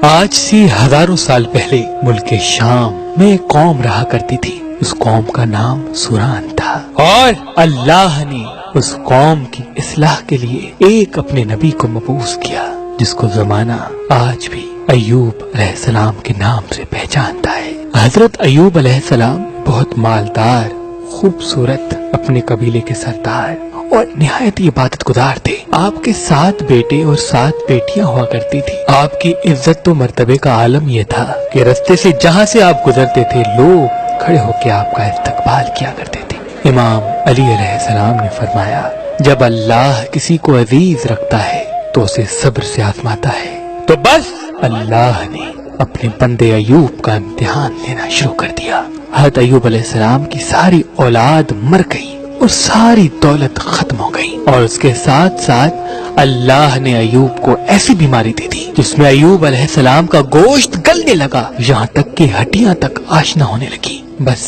آج سے ہزاروں سال پہلے ملک شام میں ایک قوم رہا کرتی تھی. اس قوم کا نام سوران تھا اور اللہ نے اس قوم کی اصلاح کے لیے ایک اپنے نبی کو مبعوث کیا جس کو زمانہ آج بھی ایوب علیہ السلام کے نام سے پہچانتا ہے. حضرت ایوب علیہ السلام بہت مالدار، خوبصورت، اپنے قبیلے کے سردار اور نہایت عبادت گزار تھے. آپ کے 7 بیٹے اور 7 بیٹیاں ہوا کرتی تھی. آپ کی عزت و مرتبے کا عالم یہ تھا کہ رستے سے جہاں سے آپ گزرتے تھے لوگ کھڑے ہو کے آپ کا استقبال کیا کرتے تھے. امام علی علیہ السلام نے فرمایا، جب اللہ کسی کو عزیز رکھتا ہے تو اسے صبر سے آزماتا ہے. تو بس اللہ نے اپنے بندے ایوب کا امتحان لینا شروع کر دیا. حضرت ایوب علیہ السلام کی ساری اولاد مر گئی اور ساری دولت ختم ہو گئی، اور اس کے ساتھ ساتھ اللہ نے ایوب کو ایسی بیماری دی تھی جس میں ایوب علیہ السلام کا گوشت گلنے لگا، یہاں تک کہ ہڈیاں تک آشنا ہونے لگی. بس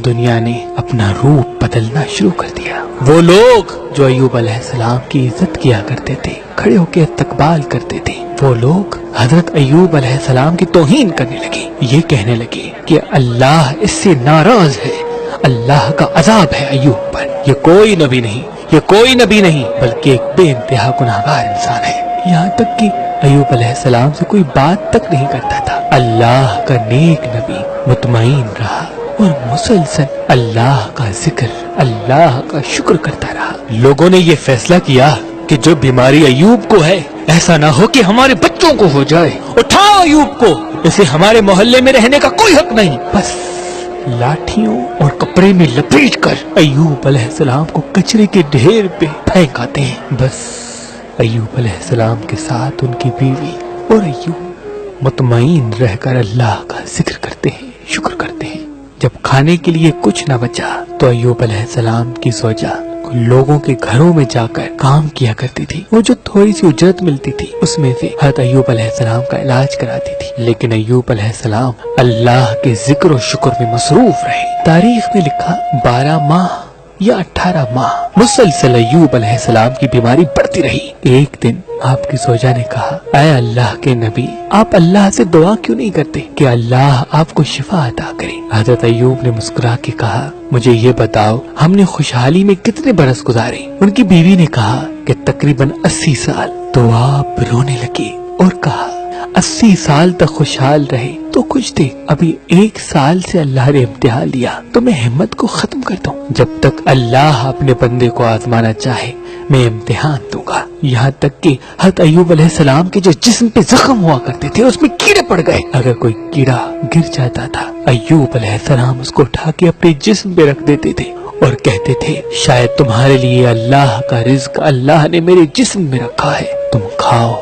دنیا نے اپنا روپ بدلنا شروع کر دیا. وہ لوگ جو ایوب علیہ السلام کی عزت کیا کرتے تھے، کھڑے ہو کے استقبال کرتے تھے، وہ لوگ حضرت ایوب علیہ السلام کی توہین کرنے لگے. یہ کہنے لگے کہ اللہ اس سے ناراض ہے، اللہ کا عذاب ہے ایوب پر. یہ کوئی نبی نہیں، یہ کوئی نبی نہیں بلکہ ایک بے انتہا گناہگار انسان ہے. یہاں تک کہ ایوب علیہ السلام سے کوئی بات تک نہیں کرتا تھا. اللہ کا نیک نبی مطمئن رہا اور مسلسل اللہ کا ذکر، اللہ کا شکر کرتا رہا. لوگوں نے یہ فیصلہ کیا کہ جو بیماری ایوب کو ہے ایسا نہ ہو کہ ہمارے بچوں کو ہو جائے. اٹھاؤ ایوب کو، اسے ہمارے محلے میں رہنے کا کوئی حق نہیں. بس لاٹھیوں اور کپڑے میں لپیٹ کر ایوب علیہ السلام کو کچرے کے ڈھیر پہ پھینک آتے ہیں. بس ایوب علیہ السلام کے ساتھ ان کی بیوی اور ایوب مطمئن رہ کر اللہ کا ذکر کرتے ہیں، شکر کرتے ہیں. جب کھانے کے لیے کچھ نہ بچا تو ایوب علیہ السلام کی زوجہ لوگوں کے گھروں میں جا کر کام کیا کرتی تھی. وہ جو تھوڑی سی اجرت ملتی تھی اس میں سے حضرت ایوب علیہ السلام کا علاج کراتی تھی. لیکن ایوب علیہ السلام اللہ کے ذکر و شکر میں مصروف رہے. تاریخ میں لکھا 12 ماہ یا 18 ماہ مسلسل ایوب علیہ السلام کی بیماری بڑھتی رہی. ایک دن آپ کی زوجہ نے کہا، اے اللہ کے نبی، آپ اللہ سے دعا کیوں نہیں کرتے کہ اللہ آپ کو شفا عطا کرے؟ حضرت ایوب نے مسکرا کے کہا، مجھے یہ بتاؤ ہم نے خوشحالی میں کتنے برس گزارے؟ ان کی بیوی نے کہا کہ تقریباً 80 سال. تو آپ رونے لگے اور کہا، 80 سال تک خوشحال رہے تو کچھ دے، ابھی 1 سال سے اللہ نے امتحان لیا تو میں ہمت کو ختم کر دوں. جب تک اللہ اپنے بندے کو آزمانا چاہے میں امتحان دوں گا. یہاں تک کہ حضرت ایوب علیہ السلام کے جو جسم پہ زخم ہوا کرتے تھے اس میں کیڑے پڑ گئے. اگر کوئی کیڑا گر جاتا تھا ایوب علیہ السلام اس کو اٹھا کے اپنے جسم پہ رکھ دیتے تھے اور کہتے تھے، شاید تمہارے لیے اللہ کا رزق اللہ نے میرے جسم میں رکھا ہے، تم کھاؤ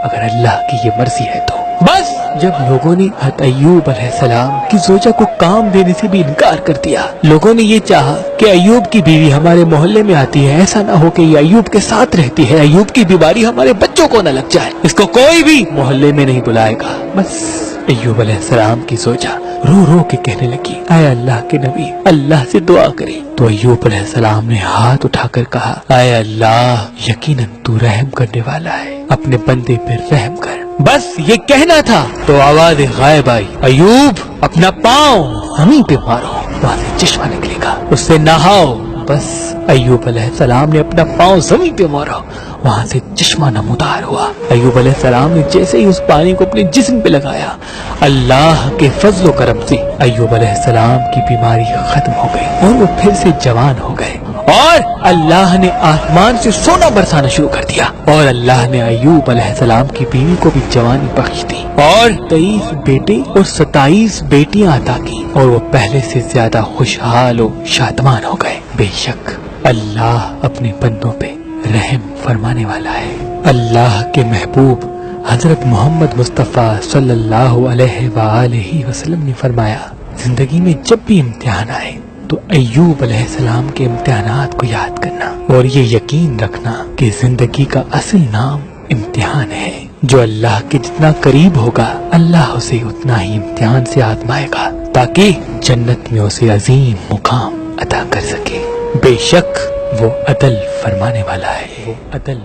اگر اللہ کی یہ مرضی ہے تو. بس جب لوگوں نے حضرت ایوب علیہ السلام کی زوجہ کو کام دینے سے بھی انکار کر دیا، لوگوں نے یہ چاہا کہ ایوب کی بیوی ہمارے محلے میں آتی ہے، ایسا نہ ہو کہ یہ ایوب کے ساتھ رہتی ہے، ایوب کی بیماری ہمارے بچوں کو نہ لگ جائے، اس کو کوئی بھی محلے میں نہیں بلائے گا. بس ایوب علیہ السلام کی زوجہ رو رو کے کہنے لگی، اے اللہ کے نبی، اللہ سے دعا کرے. تو ایوب علیہ السلام نے ہاتھ اٹھا کر کہا، اے اللہ، یقیناً تو رحم کرنے والا ہے، اپنے بندے پہ رحم کر. بس یہ کہنا تھا تو آواز غائب آئی، ایوب اپنا پاؤں زمین پہ مارو، وہاں سے چشمہ نکلے گا، اس سے نہاؤ. بس ایوب علیہ السلام نے اپنا پاؤں زمین پہ مارا، وہاں سے چشمہ نمودار ہوا. ایوب علیہ السلام نے جیسے ہی اس پانی کو اپنے جسم پہ لگایا، اللہ کے فضل و کرم سے ایوب علیہ السلام کی بیماری ختم ہو گئی اور وہ پھر سے جوان ہو گئے. اور اللہ نے آسمان سے سونا برسانا شروع کر دیا، اور اللہ نے ایوب علیہ السلام کی بیوی کو بھی جوانی بخش دی اور 23 بیٹے اور 27 بیٹیاں عطا کی، اور وہ پہلے سے زیادہ خوشحال و شادمان ہو گئے. بے شک اللہ اپنے بندوں پہ رحم فرمانے والا ہے. اللہ کے محبوب حضرت محمد مصطفیٰ صلی اللہ علیہ وآلہ وسلم نے فرمایا، زندگی میں جب بھی امتحان آئے تو ایوب علیہ السلام کے امتحانات کو یاد کرنا اور یہ یقین رکھنا کہ زندگی کا اصل نام امتحان ہے. جو اللہ کے جتنا قریب ہوگا اللہ اسے اتنا ہی امتحان سے آزمائے گا تاکہ جنت میں اسے عظیم مقام عطا کر سکے. بے شک وہ عدل فرمانے والا ہے، وہ عدل